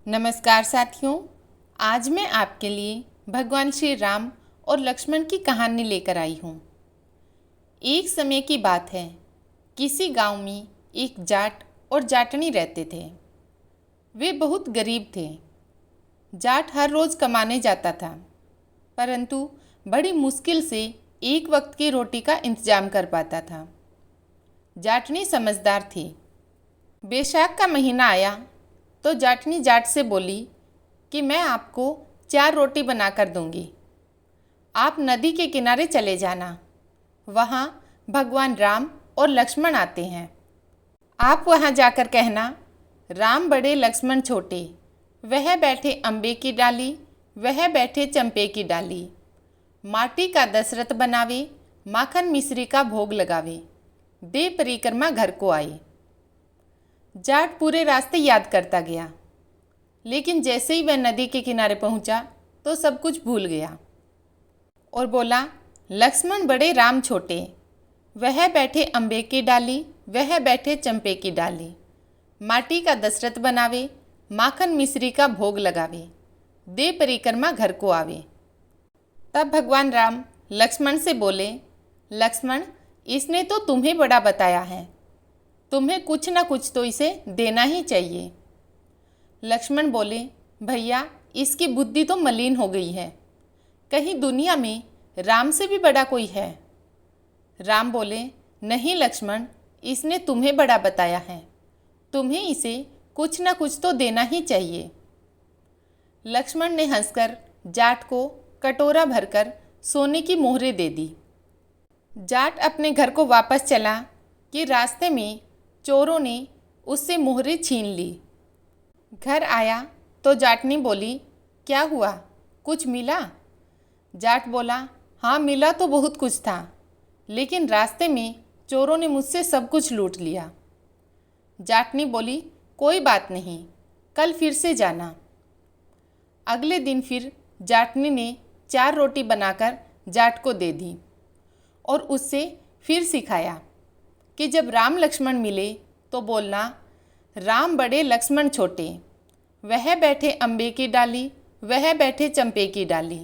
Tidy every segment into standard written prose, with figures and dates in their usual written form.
नमस्कार साथियों। आज मैं आपके लिए भगवान श्री राम और लक्ष्मण की कहानी लेकर आई हूँ। एक समय की बात है, किसी गांव में एक जाट और जाटनी रहते थे। वे बहुत गरीब थे। जाट हर रोज़ कमाने जाता था, परंतु बड़ी मुश्किल से एक वक्त की रोटी का इंतजाम कर पाता था। जाटनी समझदार थी। बैसाख का महीना आया तो जाटनी जाट से बोली कि मैं आपको 4 रोटी बनाकर दूंगी। आप नदी के किनारे चले जाना, वहाँ भगवान राम और लक्ष्मण आते हैं। आप वहाँ जाकर कहना, राम बड़े लक्ष्मण छोटे, वह बैठे अम्बे की डाली, वह बैठे चंपे की डाली। माटी का दशरथ बनावे, माखन मिश्री का भोग लगावे, दे परिक्रमा घर को आए। जाट पूरे रास्ते याद करता गया, लेकिन जैसे ही वह नदी के किनारे पहुंचा तो सब कुछ भूल गया और बोला, लक्ष्मण बड़े राम छोटे, वह बैठे अम्बे की डाली, वह बैठे चंपे की डाली। माटी का दशरथ बनावे, माखन मिश्री का भोग लगावे, दे परिक्रमा घर को आवे। तब भगवान राम लक्ष्मण से बोले, लक्ष्मण, इसने तो तुम्हें बड़ा बताया है, तुम्हें कुछ ना कुछ तो इसे देना ही चाहिए। लक्ष्मण बोले, भैया, इसकी बुद्धि तो मलिन हो गई है, कहीं दुनिया में राम से भी बड़ा कोई है। राम बोले, नहीं लक्ष्मण, इसने तुम्हें बड़ा बताया है, तुम्हें इसे कुछ ना कुछ तो देना ही चाहिए। लक्ष्मण ने हंसकर जाट को कटोरा भरकर सोने की मोहरें दे दी। जाट अपने घर को वापस चला कि रास्ते में चोरों ने उससे मोहरें छीन ली। घर आया तो जाटनी बोली, क्या हुआ, कुछ मिला? जाट बोला, हाँ मिला तो बहुत कुछ था, लेकिन रास्ते में चोरों ने मुझसे सब कुछ लूट लिया। जाटनी बोली, कोई बात नहीं, कल फिर से जाना। अगले दिन फिर जाटनी ने 4 रोटी बनाकर जाट को दे दी और उससे फिर सिखाया कि जब राम लक्ष्मण मिले तो बोलना, राम बड़े लक्ष्मण छोटे, वह बैठे अम्बे की डाली, वह बैठे चंपे की डाली।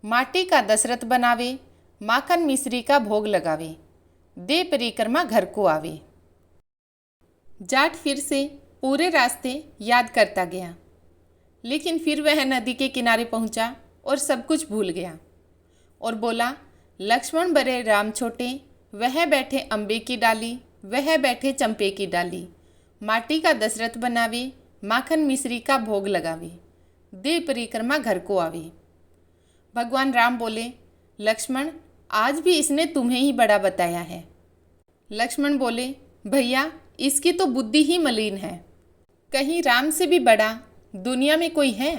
माटी का दशरथ बनावे, माखन मिश्री का भोग लगावे, दे परिक्रमा घर को आवे। जाट फिर से पूरे रास्ते याद करता गया, लेकिन फिर वह नदी के किनारे पहुंचा और सब कुछ भूल गया और बोला, लक्ष्मण बड़े राम छोटे, वह बैठे अम्बे की डाली, वह बैठे चंपे की डाली। माटी का दशरथ बनावे, माखन मिश्री का भोग लगावे, दे परिक्रमा घर को आवे। भगवान राम बोले, लक्ष्मण, आज भी इसने तुम्हें ही बड़ा बताया है। लक्ष्मण बोले, भैया, इसकी तो बुद्धि ही मलिन है, कहीं राम से भी बड़ा दुनिया में कोई है?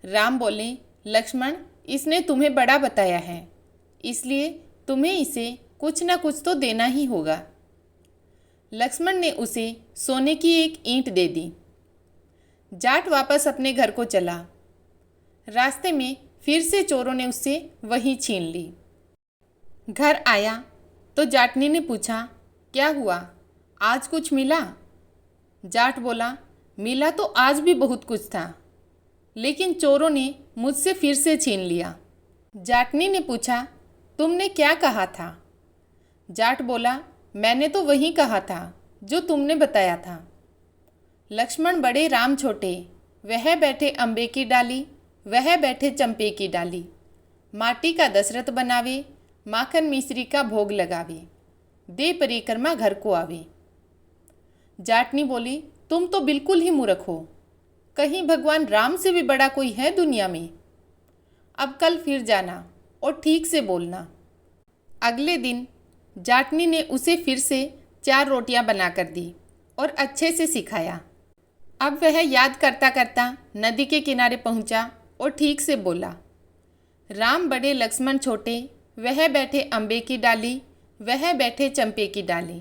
राम बोले, लक्ष्मण, इसने तुम्हें बड़ा बताया है, इसलिए तुम्हें इसे कुछ ना कुछ तो देना ही होगा। लक्ष्मण ने उसे सोने की एक ईंट दे दी। जाट वापस अपने घर को चला। रास्ते में फिर से चोरों ने उससे वही छीन ली। घर आया तो जाटनी ने पूछा, क्या हुआ, आज कुछ मिला? जाट बोला, मिला तो आज भी बहुत कुछ था, लेकिन चोरों ने मुझसे फिर से छीन लिया। जाटनी ने पूछा, तुमने क्या कहा था? जाट बोला, मैंने तो वही कहा था जो तुमने बताया था। लक्ष्मण बड़े राम छोटे, वह बैठे अम्बे की डाली, वह बैठे चंपे की डाली। माटी का दशरथ बनावे, माखन मिश्री का भोग लगावे, दे परिक्रमा घर को आवे। जाटनी बोली, तुम तो बिल्कुल ही मूर्ख हो, कहीं भगवान राम से भी बड़ा कोई है दुनिया में? अब कल फिर जाना और ठीक से बोलना। अगले दिन जाटनी ने उसे फिर से 4 रोटियां बनाकर दी और अच्छे से सिखाया। अब वह याद करता करता नदी के किनारे पहुंचा और ठीक से बोला, राम बड़े लक्ष्मण छोटे, वह बैठे अम्बे की डाली, वह बैठे चंपे की डाली।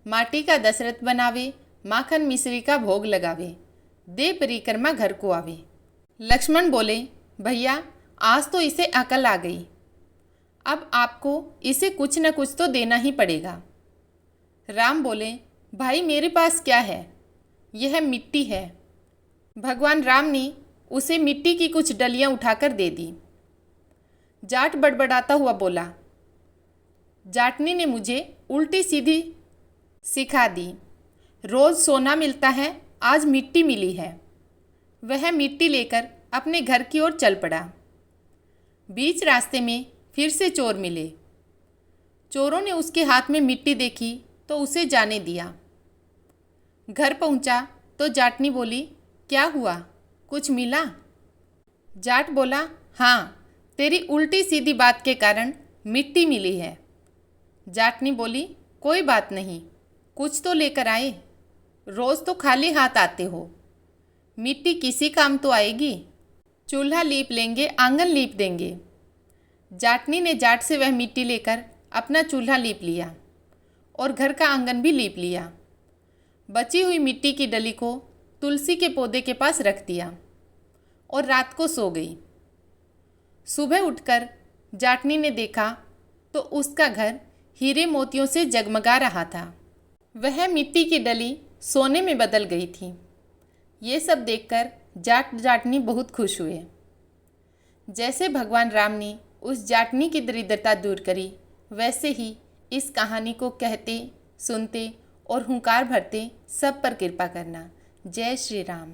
माटी का दशरथ बनावे, माखन मिश्री का भोग लगावे, दे परिक्रमा घर को आवे। लक्ष्मण बोले, भैया, आज तो इसे अकल आ गई, अब आपको इसे कुछ न कुछ तो देना ही पड़ेगा। राम बोले, भाई, मेरे पास क्या है, यह मिट्टी है, भगवान राम ने उसे मिट्टी की कुछ डलियां उठाकर दे दी। जाट बड़बड़ाता हुआ बोला, जाटनी ने मुझे उल्टी सीधी सिखा दी। रोज़ सोना मिलता है, आज मिट्टी मिली है। वह मिट्टी लेकर अपने घर की ओर चल पड़ा। बीच रास्ते में फिर से चोर मिले। चोरों ने उसके हाथ में मिट्टी देखी तो उसे जाने दिया। घर पहुंचा तो जाटनी बोली, क्या हुआ, कुछ मिला? जाट बोला, हाँ, तेरी उल्टी सीधी बात के कारण मिट्टी मिली है। जाटनी बोली, कोई बात नहीं, कुछ तो लेकर आए, रोज़ तो खाली हाथ आते हो, मिट्टी किसी काम तो आएगी। चूल्हा लीप लेंगे, आंगन लीप देंगे। जाटनी ने जाट से वह मिट्टी लेकर अपना चूल्हा लीप लिया और घर का आंगन भी लीप लिया। बची हुई मिट्टी की डली को तुलसी के पौधे के पास रख दिया और रात को सो गई। सुबह उठकर जाटनी ने देखा तो उसका घर हीरे मोतियों से जगमगा रहा था। वह मिट्टी की डली सोने में बदल गई थी। ये सब देखकर जाटनी बहुत खुश हुए। जैसे भगवान राम ने उस जाटनी की दरिद्रता दूर करी, वैसे ही इस कहानी को कहते, सुनते और हुंकार भरते सब पर कृपा करना। जय श्री राम।